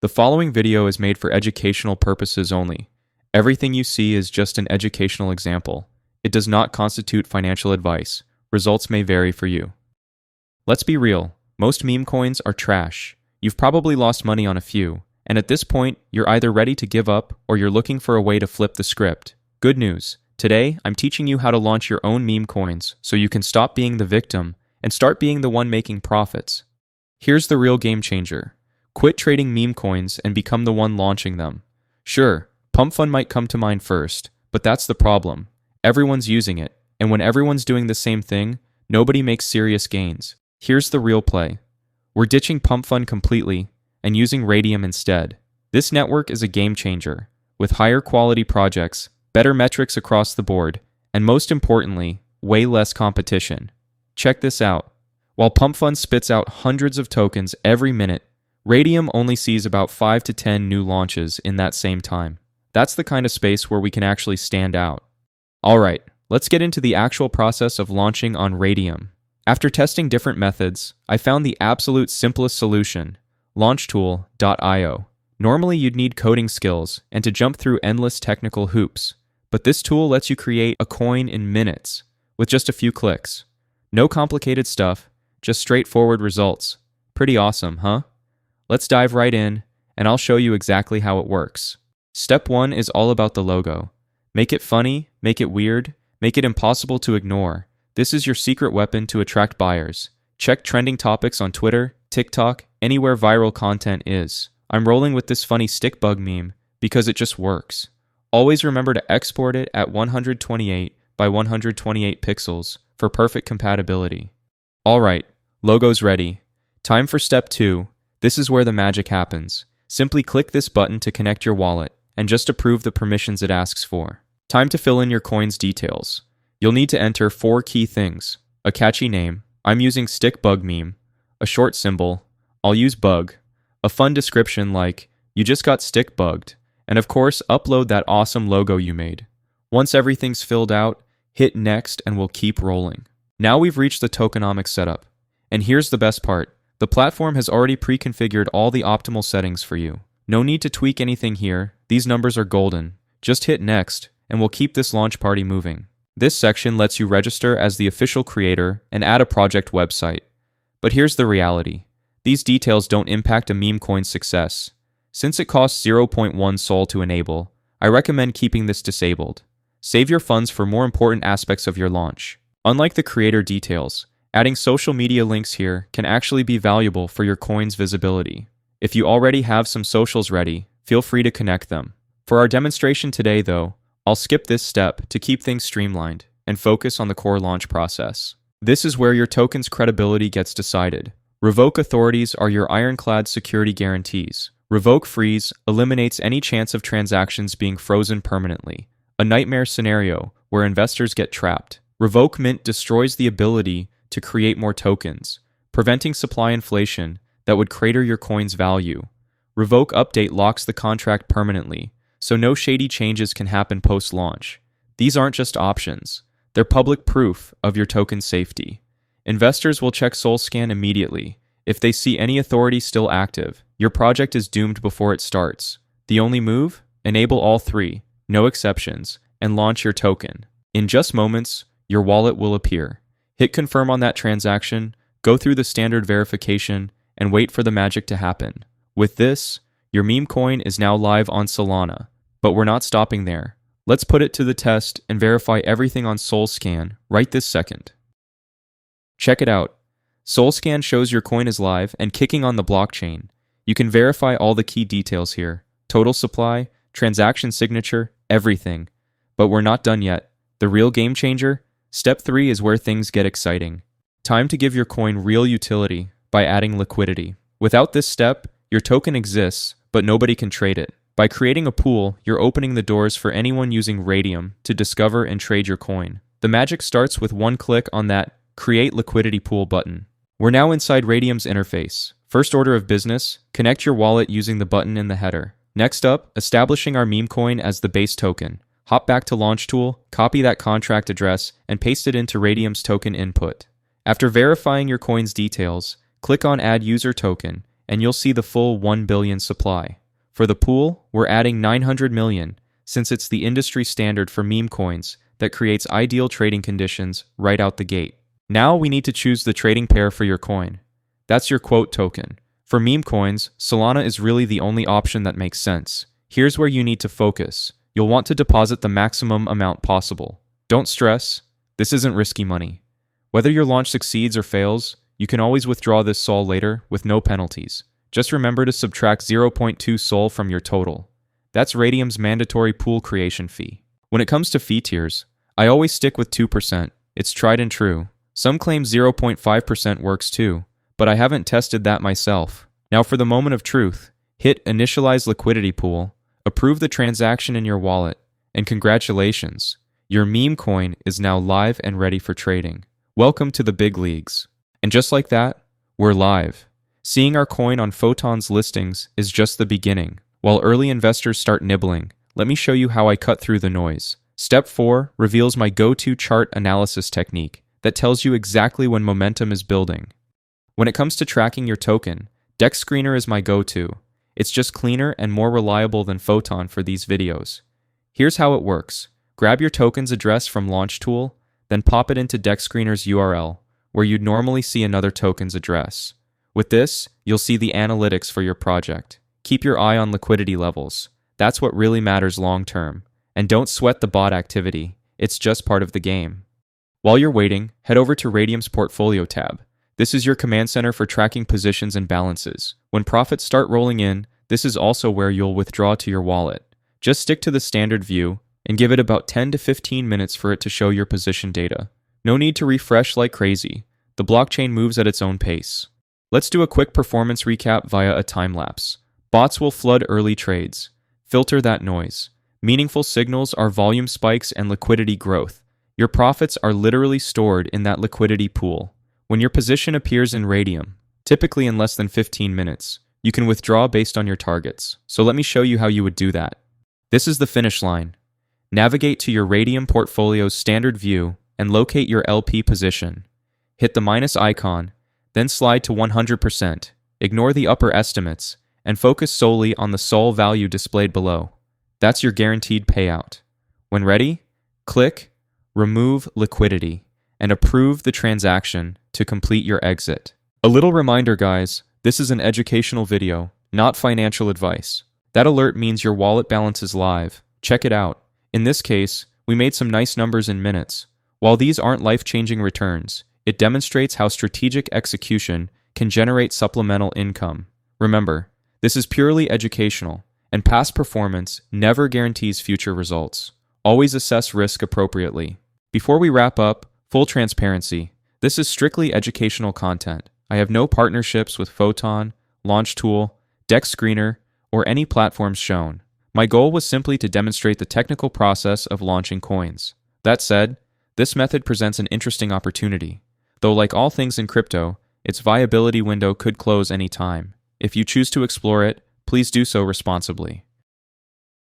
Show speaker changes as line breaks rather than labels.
The following video is made for educational purposes only. Everything you see is just an educational example. It does not constitute financial advice. Results may vary for you. Let's be real. Most meme coins are trash. You've probably lost money on a few, and at this point, you're either ready to give up or you're looking for a way to flip the script. Good news. Today, I'm teaching you how to launch your own meme coins so you can stop being the victim and start being the one making profits. Here's the real game changer. Quit trading meme coins and become the one launching them. Sure, Pump Fund might come to mind first, but that's the problem. Everyone's using it, and when everyone's doing the same thing, nobody makes serious gains. Here's the real play. We're ditching Pump Fund completely and using Raydium instead. This network is a game changer, with higher quality projects, better metrics across the board, and most importantly, way less competition. Check this out. While Pump Fund spits out hundreds of tokens every minute, Raydium only sees about 5 to 10 new launches in that same time. That's the kind of space where we can actually stand out. Alright, let's get into the actual process of launching on Raydium. After testing different methods, I found the absolute simplest solution, launchtool.io. Normally you'd need coding skills and to jump through endless technical hoops, but this tool lets you create a coin in minutes with just a few clicks. No complicated stuff, just straightforward results. Pretty awesome, huh? Let's dive right in, and I'll show you exactly how it works. Step 1 is all about the logo. Make it funny, make it weird, make it impossible to ignore. This is your secret weapon to attract buyers. Check trending topics on Twitter, TikTok, anywhere viral content is. I'm rolling with this funny stick bug meme because it just works. Always remember to export it at 128 by 128 pixels for perfect compatibility. Alright, logo's ready. Time for step 2. This is where the magic happens. Simply click this button to connect your wallet, and just approve the permissions it asks for. Time to fill in your coin's details. You'll need to enter 4 key things. A catchy name, I'm using stick bug meme. A short symbol, I'll use bug. A fun description like, you just got stick bugged. And of course, upload that awesome logo you made. Once everything's filled out, hit next and we'll keep rolling. Now we've reached the tokenomics setup. And here's the best part. The platform has already pre-configured all the optimal settings for you. No need to tweak anything here, these numbers are golden. Just hit next, and we'll keep this launch party moving. This section lets you register as the official creator and add a project website. But here's the reality. These details don't impact a meme coin's success. Since it costs 0.1 Sol to enable, I recommend keeping this disabled. Save your funds for more important aspects of your launch. Unlike the creator details, adding social media links here can actually be valuable for your coin's visibility. If you already have some socials ready, feel free to connect them. For our demonstration today though, I'll skip this step to keep things streamlined and focus on the core launch process. This is where your token's credibility gets decided. Revoke authorities are your ironclad security guarantees. Revoke freeze eliminates any chance of transactions being frozen permanently, a nightmare scenario where investors get trapped. Revoke mint destroys the ability to create more tokens, preventing supply inflation that would crater your coin's value. Revoke update locks the contract permanently, so no shady changes can happen post-launch. These aren't just options, they're public proof of your token's safety. Investors will check SolScan immediately. If they see any authority still active, your project is doomed before it starts. The only move? Enable all 3, no exceptions, and launch your token. In just moments, your wallet will appear. Hit confirm on that transaction, go through the standard verification, and wait for the magic to happen. With this, your meme coin is now live on Solana. But we're not stopping there. Let's put it to the test and verify everything on SolScan right this second. Check it out. SolScan shows your coin is live and kicking on the blockchain. You can verify all the key details here. Total supply, transaction signature, everything. But we're not done yet. The real game changer? Step 3 is where things get exciting. Time to give your coin real utility by adding liquidity. Without this step, your token exists, but nobody can trade it. By creating a pool, you're opening the doors for anyone using Raydium to discover and trade your coin. The magic starts with one click on that Create Liquidity Pool button. We're now inside Raydium's interface. First order of business, connect your wallet using the button in the header. Next up, establishing our meme coin as the base token. Hop back to Launch Tool, copy that contract address, and paste it into Raydium's token input. After verifying your coin's details, click on Add User Token, and you'll see the full 1 billion supply. For the pool, we're adding 900 million, since it's the industry standard for meme coins that creates ideal trading conditions right out the gate. Now we need to choose the trading pair for your coin. That's your quote token. For meme coins, Solana is really the only option that makes sense. Here's where you need to focus. You'll want to deposit the maximum amount possible. Don't stress, this isn't risky money. Whether your launch succeeds or fails, you can always withdraw this SOL later with no penalties. Just remember to subtract 0.2 SOL from your total. That's Raydium's mandatory pool creation fee. When it comes to fee tiers, I always stick with 2%. It's tried and true. Some claim 0.5% works too, but I haven't tested that myself. Now for the moment of truth, hit Initialize Liquidity Pool, approve the transaction in your wallet, and congratulations, your meme coin is now live and ready for trading. Welcome to the big leagues. And just like that, we're live. Seeing our coin on Photon's listings is just the beginning. While early investors start nibbling, let me show you how I cut through the noise. Step 4 reveals my go-to chart analysis technique that tells you exactly when momentum is building. When it comes to tracking your token, Dex Screener is my go-to. It's just cleaner and more reliable than Photon for these videos. Here's how it works. Grab your token's address from Launch Tool, then pop it into Dex Screener's URL, where you'd normally see another token's address. With this, you'll see the analytics for your project. Keep your eye on liquidity levels. That's what really matters long term. And don't sweat the bot activity. It's just part of the game. While you're waiting, head over to Raydium's Portfolio tab. This is your command center for tracking positions and balances. When profits start rolling in, this is also where you'll withdraw to your wallet. Just stick to the standard view and give it about 10 to 15 minutes for it to show your position data. No need to refresh like crazy. The blockchain moves at its own pace. Let's do a quick performance recap via a time lapse. Bots will flood early trades. Filter that noise. Meaningful signals are volume spikes and liquidity growth. Your profits are literally stored in that liquidity pool. When your position appears in Raydium, typically in less than 15 minutes, you can withdraw based on your targets. So let me show you how you would do that. This is the finish line. Navigate to your Raydium portfolio's standard view and locate your LP position. Hit the minus icon, then slide to 100%. Ignore the upper estimates and focus solely on the SOL value displayed below. That's your guaranteed payout. When ready, click Remove Liquidity and approve the transaction to complete your exit. A little reminder, guys, this is an educational video, not financial advice. That alert means your wallet balance is live. Check it out. In this case, we made some nice numbers in minutes. While these aren't life-changing returns, it demonstrates how strategic execution can generate supplemental income. Remember, this is purely educational, and past performance never guarantees future results. Always assess risk appropriately. Before we wrap up, full transparency. This is strictly educational content. I have no partnerships with Photon, Launch Tool, Dex Screener, or any platforms shown. My goal was simply to demonstrate the technical process of launching coins. That said, this method presents an interesting opportunity. Though like all things in crypto, its viability window could close any time. If you choose to explore it, please do so responsibly.